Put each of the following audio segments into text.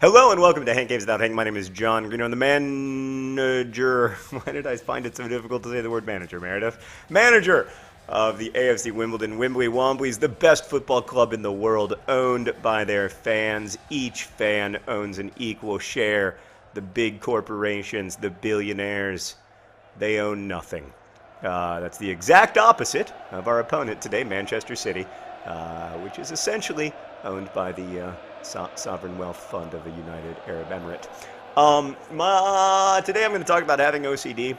Hello and welcome to Hank Games Without Hank. My name is John Greeno, the manager. Why did I find it so difficult to say the word manager, Meredith? Manager of the AFC Wimbly Womblys, the best football club in the world, owned by their fans. Each fan owns an equal share. The big corporations, the billionaires, they own nothing. That's the exact opposite of our opponent today, Manchester City, which is essentially owned by the Sovereign Wealth Fund of the United Arab Emirate. Today I'm going to talk about having OCD,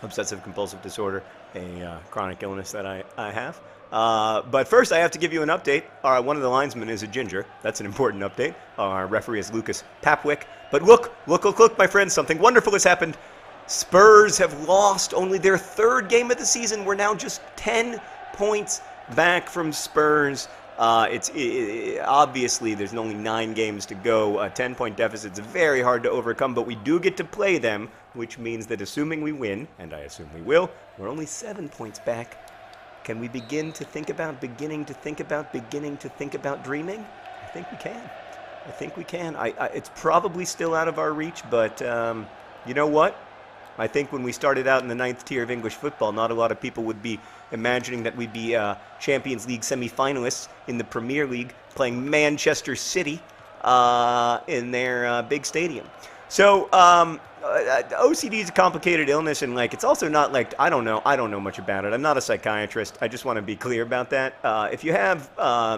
Obsessive Compulsive Disorder, a chronic illness that I have. But first I have to give you an update. One of the linesmen is a ginger. That's an important update. Our referee is Lucas Papwick. But look, my friends, something wonderful has happened. Spurs have lost only their third game of the season. We're now just 10 points back from Spurs. Obviously there's only 9 games to go. A 10-point deficit's very hard to overcome, but we do get to play them, which means that assuming we win, and I assume we will, we're only 7 points back. Can we beginning to think about dreaming? I think we can. It's probably still out of our reach, but you know what? I think when we started out in the 9th tier of English football, not a lot of people would be imagining that we'd be Champions League semi-finalists in the Premier League playing Manchester City in their big stadium. So OCD is a complicated illness, and it's also not I don't know much about it. I'm not a psychiatrist. I just want to be clear about that. If you have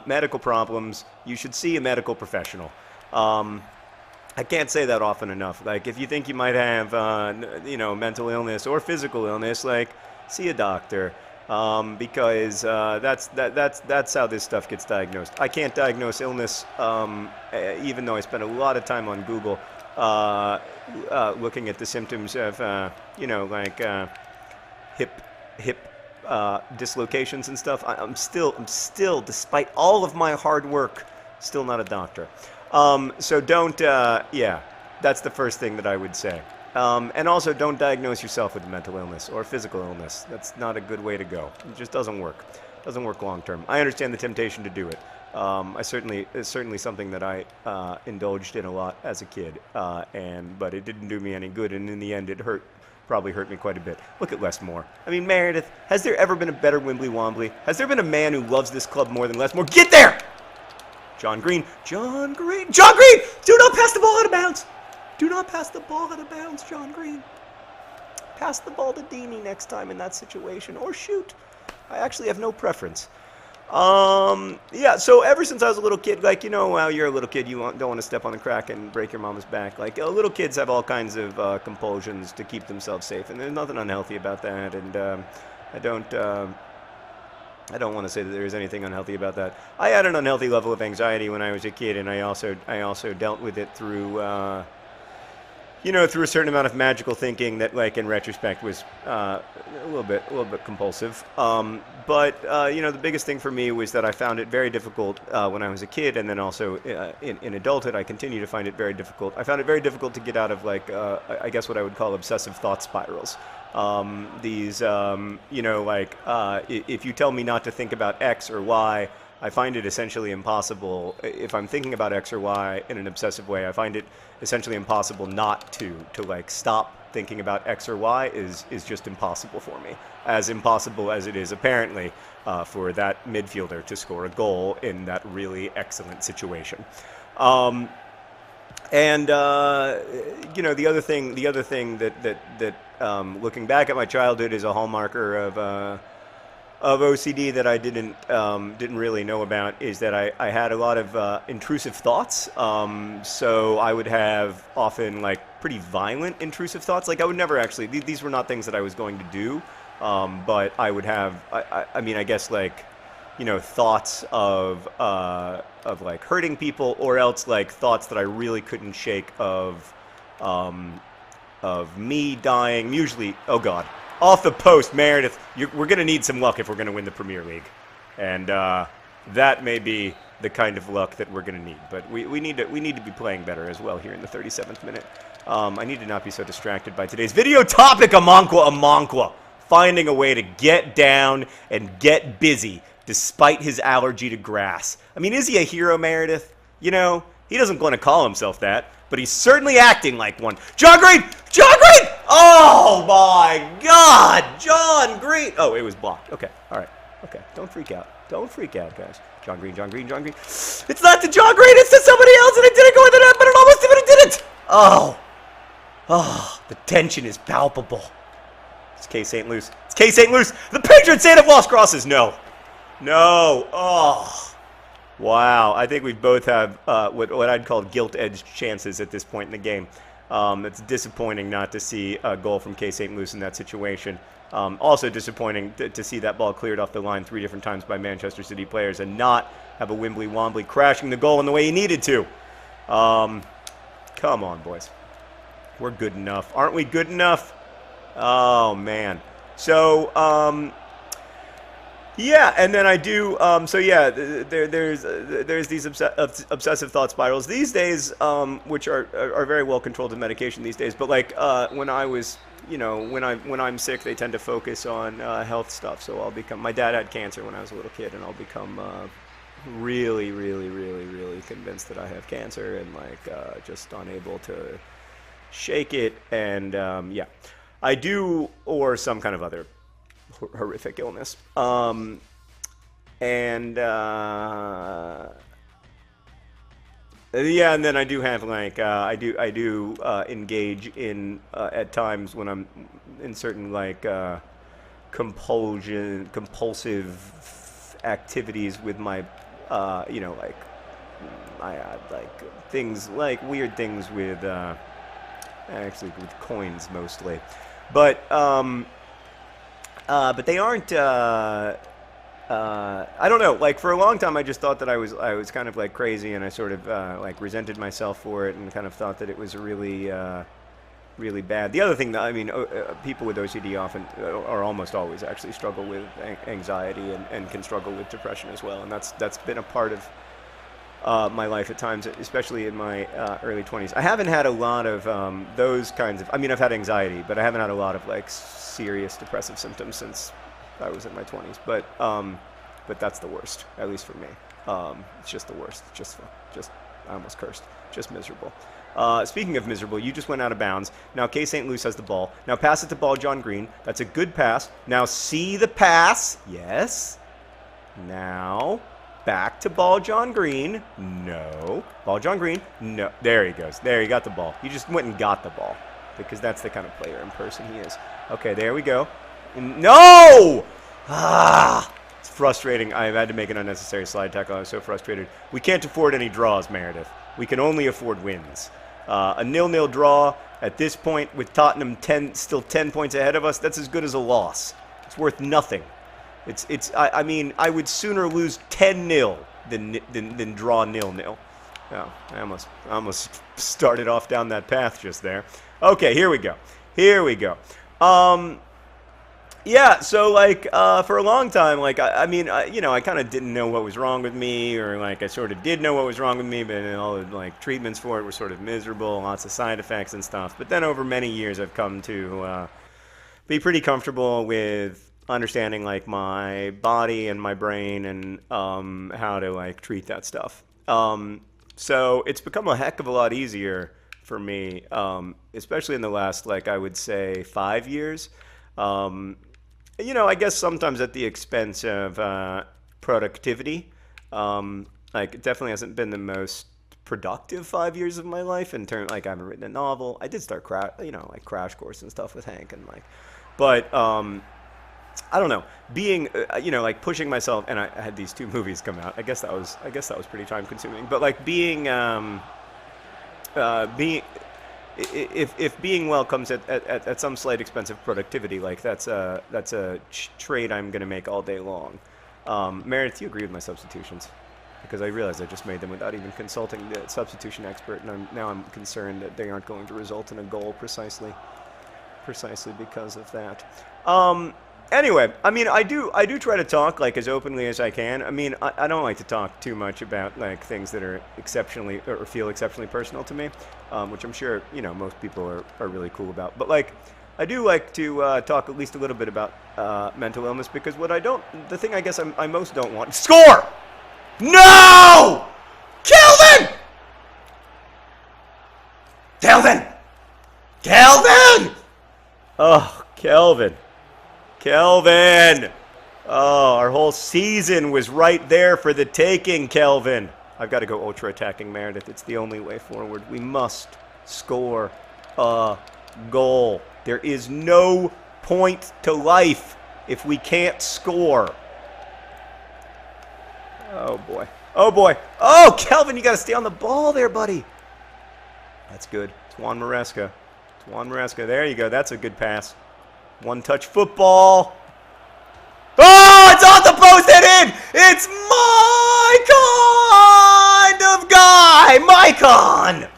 medical problems, you should see a medical professional. I can't say that often enough. If you think you might have, mental illness or physical illness, see a doctor, because that's how this stuff gets diagnosed. I can't diagnose illness, even though I spend a lot of time on Google, looking at the symptoms of, hip dislocations and stuff. I'm still, despite all of my hard work, still not a doctor. So don't, that's the first thing that I would say. And also don't diagnose yourself with a mental illness or physical illness. That's not a good way to go. It just doesn't work. It doesn't work long term. I understand the temptation to do it. It's certainly something that I indulged in a lot as a kid, but it didn't do me any good, and in the end it probably hurt me quite a bit. Look at Les Moore. I mean, Meredith, has there ever been a better Wimbly Wombly? Has there been a man who loves this club more than Les Moore? Get there! John Green! Do not pass the ball out of bounds! Do not pass the ball out of bounds, John Green. Pass the ball to Deeney next time in that situation, or shoot. I actually have no preference. So ever since I was a little kid, while you're a little kid, you don't want to step on a crack and break your mama's back. Little kids have all kinds of compulsions to keep themselves safe, and there's nothing unhealthy about that, and I don't want to say that there is anything unhealthy about that. I had an unhealthy level of anxiety when I was a kid, and I also dealt with it through, through a certain amount of magical thinking that, in retrospect, was a little bit compulsive. But the biggest thing for me was that I found it very difficult when I was a kid, and then also in adulthood, I continue to find it very difficult. I found it very difficult to get out of, I guess what I would call obsessive thought spirals. If you tell me not to think about X or Y, I find it essentially impossible. If I'm thinking about X or Y in an obsessive way, I find it essentially impossible not to stop thinking about X or Y is just impossible for me. As impossible as it is, apparently, for that midfielder to score a goal in that really excellent situation. The other thing that looking back at my childhood is a hallmarker of OCD that I didn't really know about is that I had a lot of intrusive thoughts. So I would have often pretty violent intrusive thoughts. I would never actually. These were not things that I was going to do, but I would have. I guess thoughts of hurting people, or else thoughts that I really couldn't shake of me dying. Usually, oh God, off the post, Meredith. We're going to need some luck if we're going to win the Premier League, and that may be the kind of luck that we're going to need. But we need to be playing better as well here in the 37th minute. I need to not be so distracted by today's video topic. Amankwa finding a way to get down and get busy despite his allergy to grass. I mean, is he a hero, Meredith? He doesn't want to call himself that, but he's certainly acting like one. John Green! John Green! Oh, my God! John Green! Oh, it was blocked. Okay, all right. Okay, don't freak out. Don't freak out, guys. John Green, John Green, John Green. It's not to John Green, it's to somebody else, and it didn't go in the net, but it almost did, but it didn't! Oh. Oh, the tension is palpable. It's K. St. Louis. It's K. St. Louis. The Patriots have lost crosses. No. No. Oh. Wow. I think we both have what I'd call gilt-edged chances at this point in the game. It's disappointing not to see a goal from K. St. Louis in that situation. Also disappointing to see that ball cleared off the line 3 different times by Manchester City players and not have a Wimbly Wombly crashing the goal in the way he needed to. Come on, boys. We're good enough. Aren't we good enough? Oh, man. So, yeah, and then I do, so yeah, there's these obsessive thought spirals these days, which are very well controlled with medication these days. But like when I was, you know, when I'm sick, they tend to focus on health stuff. So I'll become. My dad had cancer when I was a little kid, and I'll become really convinced that I have cancer and like just unable to shake it. And yeah, I do, or some kind of other horrific illness. And yeah, and then I do have like I do engage in at times when I'm in certain like compulsive activities with my you know, like I like things like weird things with actually with coins mostly, but they aren't. I don't know. Like for a long time, I just thought that I was kind of like crazy, and I sort of like resented myself for it, and kind of thought that it was really really bad. The other thing that I mean, people with OCD often or almost always actually struggle with anxiety and can struggle with depression as well, and that's been a part of my life at times, especially in my early 20s. I haven't had a lot of those kinds of. I mean, I've had anxiety, but I haven't had a lot of like serious depressive symptoms since I was in my 20s. But that's the worst, at least for me. It's just the worst. Just I almost cursed. Just miserable. Speaking of miserable, you just went out of bounds. Now K. St. Louis has the ball. Now pass it to Ball John Green. That's a good pass. Now see the pass. Yes. Now back to Ball John Green. No. Ball John Green. No. There he goes. There, he got the ball. He just went and got the ball because that's the kind of player and person he is. Okay, there we go. No! Ah! It's frustrating. I've had to make an unnecessary slide tackle. I was so frustrated. We can't afford any draws, Meredith. We can only afford wins. A 0-0 draw at this point with Tottenham still 10 points ahead of us, that's as good as a loss. It's worth nothing. I mean, I would sooner lose 10-0 than draw 0-0. Oh, I almost started off down that path just there. Okay, here we go. Here we go. Yeah, so like for a long time, like I mean, you know, I kind of didn't know what was wrong with me, or like I sort of did know what was wrong with me, but all the like treatments for it were sort of miserable, lots of side effects and stuff. But then over many years, I've come to be pretty comfortable with understanding like my body and my brain and how to like treat that stuff. So it's become a heck of a lot easier for me, especially in the last, like I would say, 5 years. You know, I guess sometimes at the expense of productivity. Like it definitely hasn't been the most productive 5 years of my life in terms, like I haven't written a novel. I did start Crash Course and stuff with Hank and like, but I don't know, being you know, like pushing myself, and I had these 2 movies come out. I guess that was pretty time consuming. But like being if being well comes at some slight expense of productivity, like that's a trade I'm going to make all day long. Meredith, do you agree with my substitutions? Because I realized I just made them without even consulting the substitution expert, and now I'm concerned that they aren't going to result in a goal precisely because of that. Anyway, I mean, I do try to talk like as openly as I can. I mean, I don't like to talk too much about like things that are exceptionally or feel exceptionally personal to me, which I'm sure, you know, most people are really cool about. But like, I do like to talk at least a little bit about mental illness, because the thing I guess I most don't want. Score! No! Kill them! Kelvin! Kelvin! Oh, Kelvin. Kelvin! Oh, our whole season was right there for the taking, Kelvin. I've got to go ultra attacking Meredith. It's the only way forward. We must score a goal. There is no point to life if we can't score. Oh, boy. Oh, boy. Oh, Kelvin, you got to stay on the ball there, buddy. That's good. It's Juan Maresca. It's Juan Maresca. There you go. That's a good pass. One-touch football. Oh, it's on the post and in. It's my kind of guy. Mycon.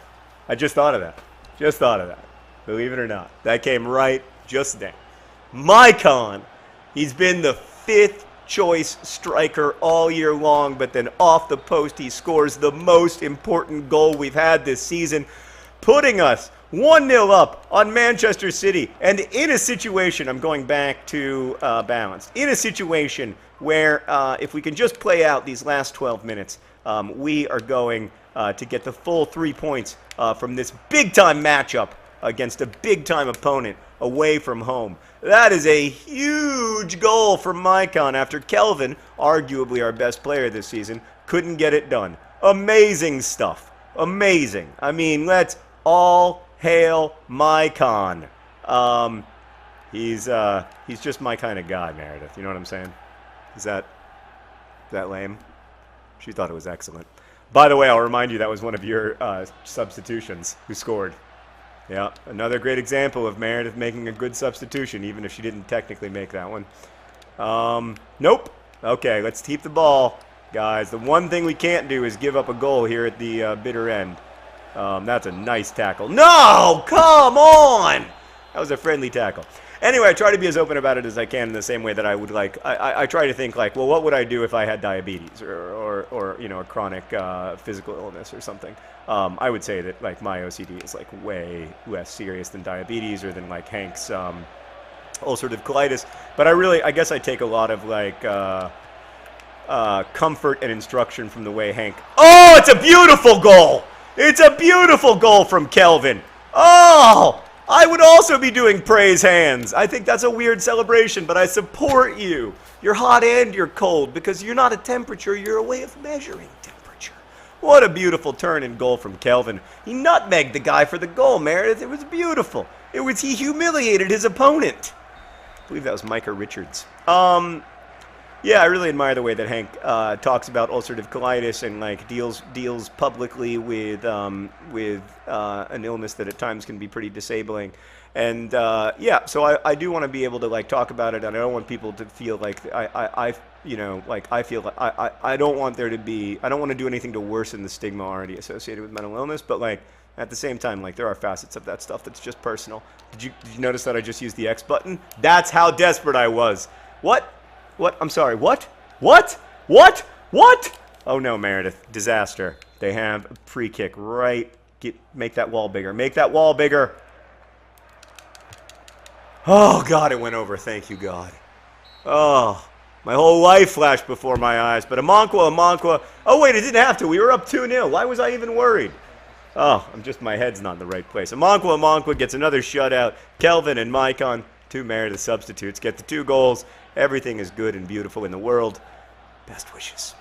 I just thought of that. Just thought of that. Believe it or not. That came right just then. Mycon. He's been the 5th choice striker all year long, but then off the post he scores the most important goal we've had this season, putting us 1-0 up on Manchester City, and in a situation, I'm going back to balance, in a situation where if we can just play out these last 12 minutes, we are going to get the full 3 points from this big-time matchup against a big-time opponent away from home. That is a huge goal from Mycon after Kelvin, arguably our best player this season, couldn't get it done. Amazing stuff. Amazing. I mean, let's all hail Mycon. He's just my kind of guy, Meredith. You know what I'm saying? Is that lame? She thought it was excellent. By the way, I'll remind you that was one of your substitutions who scored. Yeah, another great example of Meredith making a good substitution, even if she didn't technically make that one. Nope. Okay, let's keep the ball, guys. The one thing we can't do is give up a goal here at the bitter end. That's a nice tackle. No! Come on! That was a friendly tackle. Anyway, I try to be as open about it as I can in the same way that I would like. I try to think like, well, what would I do if I had diabetes or you know, a chronic physical illness or something? I would say that like my OCD is like way less serious than diabetes or than like Hank's ulcerative colitis. But I guess I take a lot of like comfort and instruction from the way Hank. Oh, it's a beautiful goal! It's a beautiful goal from Kelvin. Oh! I would also be doing praise hands. I think that's a weird celebration, but I support you. You're hot and you're cold because you're not a temperature, you're a way of measuring temperature. What a beautiful turn and goal from Kelvin. He nutmegged the guy for the goal, Meredith. It was beautiful. He humiliated his opponent. I believe that was Micah Richards. Yeah, I really admire the way that Hank talks about ulcerative colitis and like deals publicly with an illness that at times can be pretty disabling. And yeah, so I do want to be able to like talk about it, and I don't want people to feel like I feel like I don't want there to be, I don't want to do anything to worsen the stigma already associated with mental illness, but like at the same time, like there are facets of that stuff that's just personal. Did you notice that I just used the X button? That's how desperate I was. What? I'm sorry, what? What? Oh no, Meredith, disaster. They have a free kick right. Make that wall bigger. Make that wall bigger. Oh, God, it went over. Thank you, God. Oh, my whole life flashed before my eyes. But Amankwa. Oh, wait, it didn't have to. We were up 2-0. Why was I even worried? Oh, my head's not in the right place. Amankwa gets another shutout. Kelvin and Mycon, 2 Meredith substitutes, get the 2 goals. Everything is good and beautiful in the world. Best wishes.